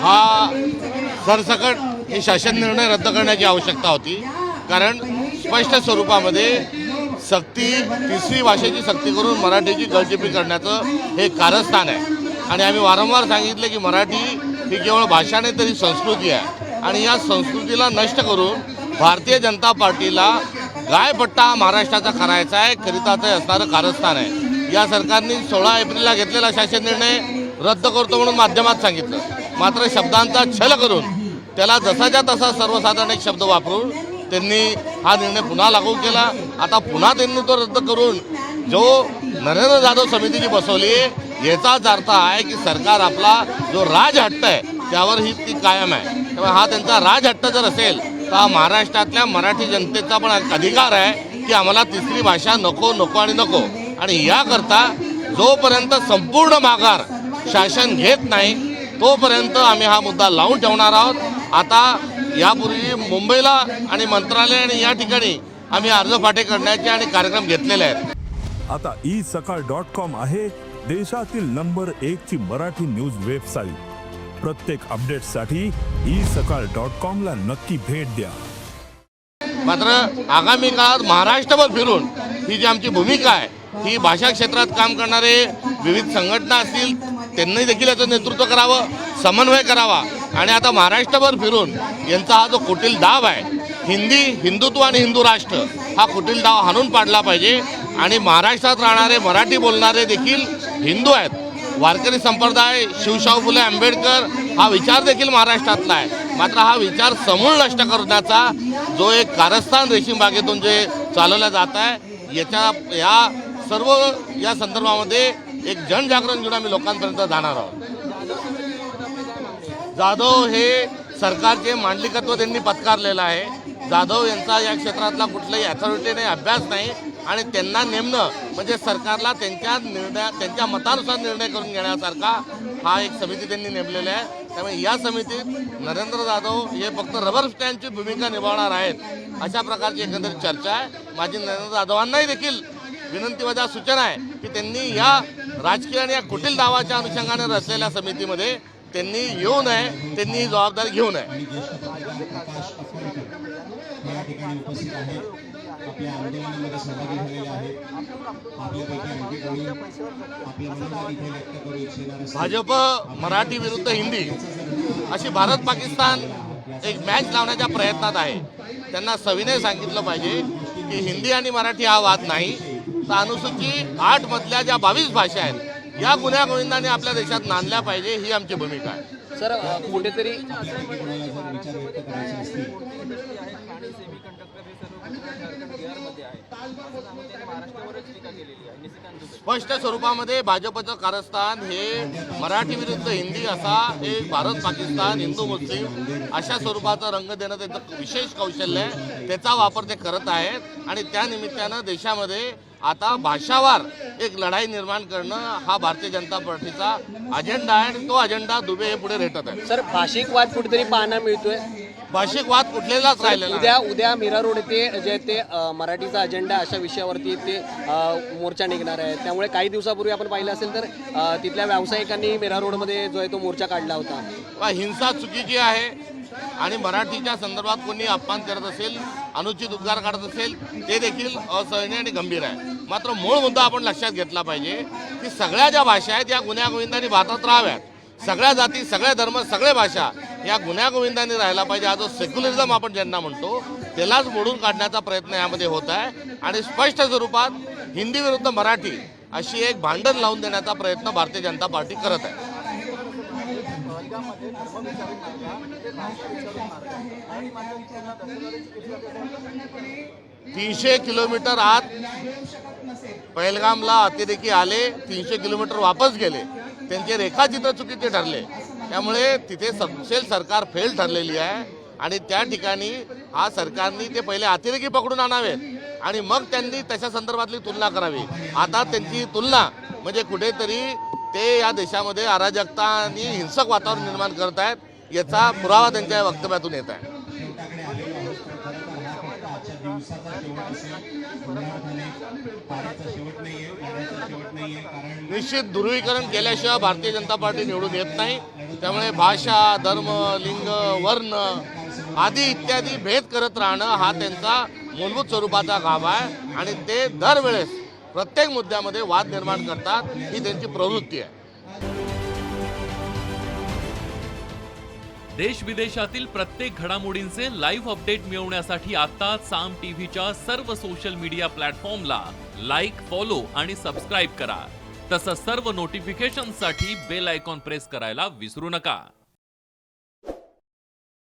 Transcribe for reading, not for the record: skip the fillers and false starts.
हा सरसकट हे शासन निर्णय रद्द करण्याची आवश्यकता होती, कारण स्पष्ट स्वरूपामध्ये सक्ती, तिसरी भाषेची सक्ती करून मराठीची गळचेपी करण्याचं हे कारस्थान आहे. आणि आम्ही वारंवार सांगितले की मराठी ही केवळ भाषा नाही तरी संस्कृती आहे, आणि या संस्कृतीला नष्ट करून भारतीय जनता पार्टीला गायपट्टा महाराष्ट्राचा करायचा आहे, करिताचं असणारं कारस्थान आहे. या सरकारने 16 एप्रिलला घेतलेला शासन निर्णय रद्द करतो म्हणून माध्यमात सांगितलं, मात्र शब्दांचा छल करून त्याला जसाच्या तसा सर्वसाधारण एक शब्द वापरून त्यांनी हा निर्णय पुन्हा लागू केला. आता पुन्हा त्यांनी तो रद्द करून जो नरेंद्र जाधव समितीची बसवली याचाच अर्थ आहे की सरकार आपला जो राजहट्ट आहे त्यावर ही ती कायम आहे. त्यामुळे हा त्यांचा राजहट्ट जर असेल तर हा महाराष्ट्रातल्या मराठी जनतेचा पण अधिकार आहे की आम्हाला तिसरी भाषा नको नको आणि नको. आणि याकरता जोपर्यंत संपूर्ण माघार शासन घेत नाही तोपर्यंत आम्ही हा मुद्दा लावून ठेवणार आहोत. आता यापूर्वी मुंबईला आणि मंत्रालय आणि या ठिकाणी आम्ही अर्जफाटे करण्याचे आणि कार्यक्रम घेतलेले आहेत. आता isakal.com आहे देशातील नंबर 1 ची मराठी न्यूज वेबसाईट. प्रत्येक अपडेटसाठी isakal.com ला नक्की भेट द्या. मात्र आगामी काळात महाराष्ट्रभर फिरून ही जी आमची भूमिका आहे ही भाषा क्षेत्रात काम करणारे विविध संघटना असतील त्यांनी देखील याचं नेतृत्व करावं, समन्वय करावा. आणि आता महाराष्ट्रभर फिरून यांचा हा जो कुटील डाव आहे हिंदुत्व आणि हिंदू राष्ट्र हा कुटील डाव हाणून पाडला पाहिजे. आणि महाराष्ट्रात राहणारे मराठी बोलणारे देखील हिंदू आहेत. वारकरी संप्रदाय, शिवशाहू फुले आंबेडकर हा विचार देखील महाराष्ट्रातला आहे. मात्र हा विचार समूळ नष्ट करण्याचा जो एक कारस्थान रेशीम बागेतून जे चालवलं जात आहे या सर्व या संदर्भामध्ये एक जनजागरण घेऊन आम्ही लोकांपर्यंत जाणार आहोत. जाधव हे सरकारचे मांडलिकत्व त्यांनी पत्कारलेलं आहे. जाधव यांचा या क्षेत्रातला कुठलाही अथॉरिटी नाही, अभ्यास नाही, आणि त्यांना नेमणं म्हणजे सरकारला त्यांच्या मतानुसार निर्णय करून घेण्यासारखा हा एक समिती त्यांनी नेमलेली आहे. त्यामुळे या समितीत नरेंद्र जाधव हे फक्त रबर स्टॅम्पची भूमिका निभावणार आहेत अशा प्रकारची एकंदरीत चर्चा आहे. माझी नरेंद्र जाधवांनाही देखील विनंतीवजा सूचना आहे की त्यांनी या राजकीय आणि या कुटील डावाच्या अनुषंगाने रचलेल्या समितीमध्ये त्यांनी येऊ नये, त्यांनी ही जबाबदारी घेऊ नये. भाजप मराठी विरुद्ध हिंदी अशी भारत पाकिस्तान एक मॅच लावण्याच्या प्रयत्नात आहे. त्यांना सविनय सांगितलं पाहिजे की हिंदी आणि मराठी हा वाद नाही, तर अनुसूची 8 मधल्या ज्या 22 भाषा आहेत या गुन्ह्या गोविंदाने आपल्या देशात नांदल्या पाहिजे, ही आमची भूमिका आहे. सर कुठेतरी स्पष्ट स्वरूपामध्ये भाजपचं कारस्थान हे मराठी विरुद्ध हिंदी असा एक भारत पाकिस्तान हिंदू मुस्लिम अशा स्वरूपाचा रंग देणं त्याचं विशेष कौशल्य आहे. त्याचा वापर ते करत आहेत. आणि त्या निमित्तानं देशामध्ये आता भाषावार एक लढाई निर्माण करणं हा भारतीय जनता पार्टीचा अजेंडा आहे. आणि तो अजेंडा दुबे हे पुढे रेटत आहे. सर भाषिक वाद कुठेतरी पाहायला मिळतोय. भाषिक वाद कुठलेलाच राहिलेला उद्या मीरा रोड येथे जे ते मराठीचा अजेंडा अशा विषयावरती ते मोर्चा निघणार आहे. त्यामुळे काही दिवसापूर्वी आपण पाहिलं असेल तर तिथल्या व्यावसायिकांनी मीरा रोडमध्ये जो आहे तो मोर्चा काढला होता. हिंसा चुकीची आहे आणि मराठीच्या संदर्भात कोणी अपमान करत असेल, अनुचित उद्गार काढत असेल ते देखील असहनीय आणि गंभीर आहे. मात्र मूळ मुद्दा आपण लक्षात घेतला पाहिजे की सगळ्या ज्या भाषा आहेत या गुन्ह्यागोविंदांनी भारतात राहाव्यात. सगळ्या जाती, सगळे धर्म, सगळे भाषा या गुन्ह्यागोविंदांनी राहायला पाहिजे. हा जो सेक्युलरिझम आपण ज्यांना म्हणतो त्यालाच मोडून काढण्याचा प्रयत्न यामध्ये होत आहे. आणि स्पष्ट स्वरूपात हिंदी विरुद्ध मराठी अशी एक भांडण लावून देण्याचा प्रयत्न भारतीय जनता पार्टी करत आहे. 300 किलोमीटर आत पहलगामला अतिरेकी आले, 300 किलोमीटर वापस गेले. त्यांचे रेखाचित्र चुकीचे ठरले. त्यामुळे तिथे सपशेल सरकार फेल ठरलेली आहे. आणि त्या ठिकाणी हा सरकारने ते पहिले अतिरेकी पकडून आणावेत आणि मग त्यांनी त्याच्या संदर्भातली तुलना करावी. आता त्यांची तुलना म्हणजे कुठेतरी ते या देशामध्ये अराजकता आणि हिंसक वातावरण निर्माण करत आहेत याचा पुरावा त्यांच्या वक्तव्यातून येत आहे. निश्चित ध्रुवीकरण केल्याशिवाय भारतीय जनता पार्टी निवडून येत नाही. त्यामुळे भाषा, धर्म, लिंग, वर्ण आदी इत्यादी भेद करत राहणं हा त्यांचा मूलभूत स्वरूपाचा गाभा आहे आणि ते दरवेळेस प्रत्येक मुद्द्यामध्ये वाद निर्माण करतात, ही त्यांची प्रवृत्ती आहे. देश विदेशातील प्रत्येक घडामोडींचे लाईव्ह अपडेट मिळवण्यासाठी आता साम टीव्हीच्या सर्व सोशल मीडिया प्लॅटफॉर्मला लाईक, फॉलो आणि सबस्क्राईब करा. तसंच सर्व नोटिफिकेशनसाठी बेल आयकॉन प्रेस करायला विसरू नका.